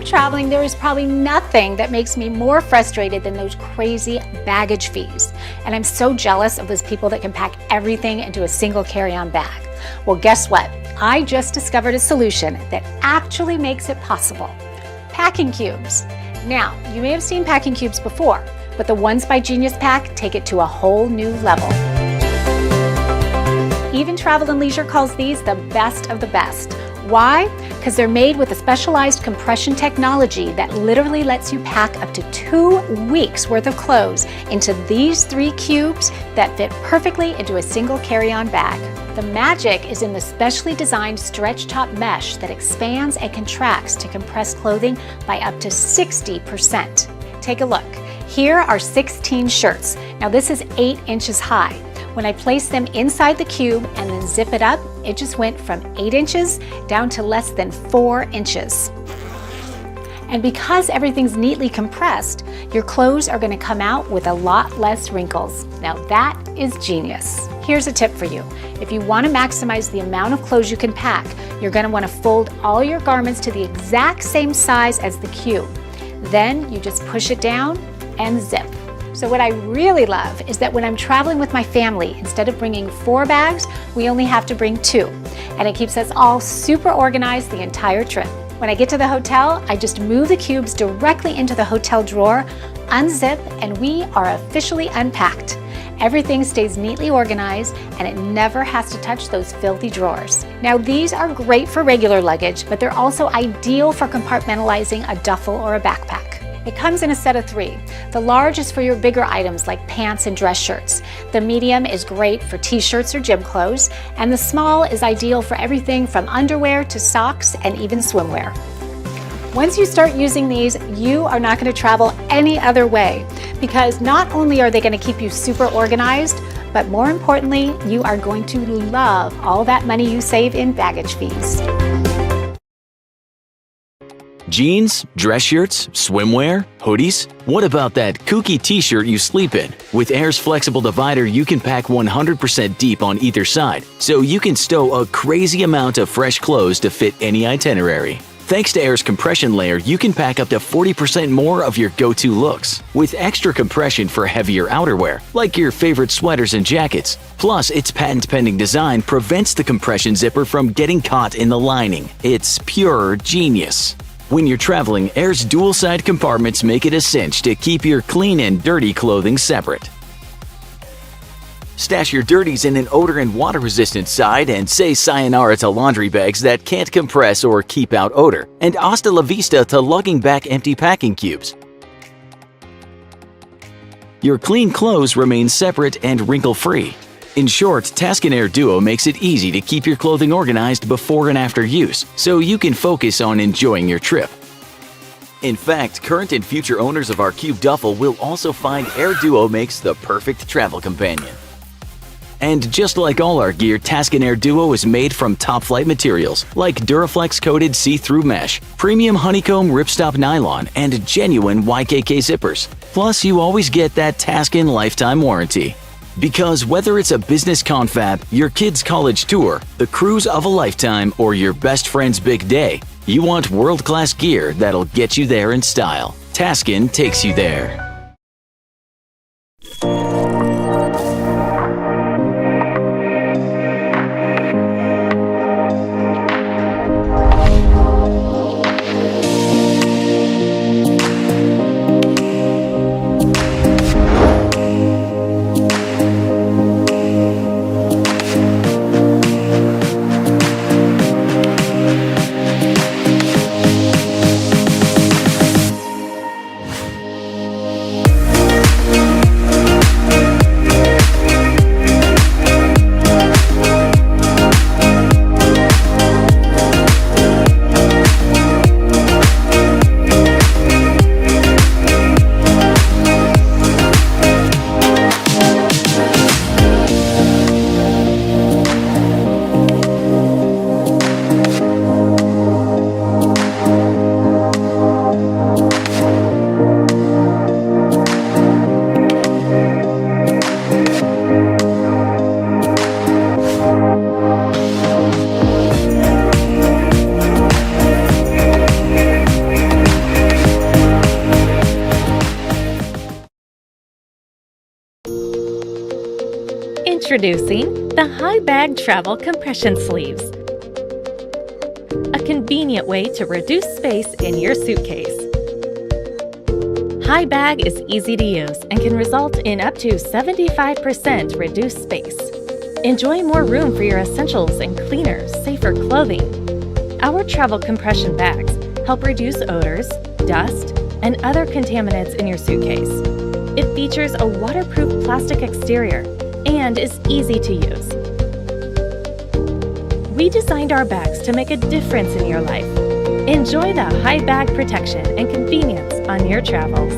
traveling, there is probably nothing that makes me more frustrated than those crazy baggage fees. And I'm so jealous of those people that can pack everything into a single carry-on bag. Well, guess what? I just discovered a solution that actually makes it possible. Packing cubes. Now, you may have seen packing cubes before, but the ones by Genius Pack take it to a whole new level. Even Travel and Leisure calls these the best of the best. Why? Because they're made with a specialized compression technology that literally lets you pack up to 2 weeks worth of clothes into these 3 cubes that fit perfectly into a single carry-on bag. The magic is in the specially designed stretch top mesh that expands and contracts to compress clothing by up to 60%. Take a look. Here are 16 shirts. Now this is 8 inches high. When I placed them inside the cube and then zip it up, it just went from 8 inches down to less than 4 inches. And because everything's neatly compressed, your clothes are going to come out with a lot less wrinkles. Now that is genius. Here's a tip for you. If you want to maximize the amount of clothes you can pack, you're going to want to fold all your garments to the exact same size as the cube. Then you just push it down and zip. So what I really love is that when I'm traveling with my family, instead of bringing 4 bags, we only have to bring 2. And it keeps us all super organized the entire trip. When I get to the hotel, I just move the cubes directly into the hotel drawer, unzip, and we are officially unpacked. Everything stays neatly organized and it never has to touch those filthy drawers. Now these are great for regular luggage, but they're also ideal for compartmentalizing a duffel or a backpack. It comes in a set of 3. The large is for your bigger items like pants and dress shirts. The medium is great for t-shirts or gym clothes, and the small is ideal for everything from underwear to socks and even swimwear. Once you start using these, you are not going to travel any other way, because not only are they going to keep you super organized, but more importantly, you are going to love all that money you save in baggage fees. Jeans, dress shirts, swimwear, hoodies? What about that kooky t-shirt you sleep in? With Air's flexible divider, you can pack 100% deep on either side, so you can stow a crazy amount of fresh clothes to fit any itinerary. Thanks to Air's compression layer, you can pack up to 40% more of your go-to looks, with extra compression for heavier outerwear, like your favorite sweaters and jackets. Plus, its patent-pending design prevents the compression zipper from getting caught in the lining. It's pure genius. When you're traveling, Air's dual-side compartments make it a cinch to keep your clean and dirty clothing separate. Stash your dirties in an odor and water-resistant side and say sayonara to laundry bags that can't compress or keep out odor, and hasta la vista to lugging back empty packing cubes. Your clean clothes remain separate and wrinkle-free. In short, Taskin Air Duo makes it easy to keep your clothing organized before and after use, so you can focus on enjoying your trip. In fact, current and future owners of our Cube Duffel will also find Air Duo makes the perfect travel companion. And just like all our gear, Taskin Air Duo is made from top-flight materials like Duraflex-coated see-through mesh, premium honeycomb ripstop nylon, and genuine YKK zippers. Plus, you always get that Taskin lifetime warranty. Because whether it's a business confab, your kid's college tour, the cruise of a lifetime, or your best friend's big day, you want world-class gear that'll get you there in style. Taskin takes you there. Introducing the Hibag Travel Compression Sleeves. A convenient way to reduce space in your suitcase. Hibag is easy to use and can result in up to 75% reduced space. Enjoy more room for your essentials and cleaner, safer clothing. Our travel compression bags help reduce odors, dust, and other contaminants in your suitcase. It features a waterproof plastic exterior and is easy to use. We designed our bags to make a difference in your life. Enjoy the Hibag protection and convenience on your travels.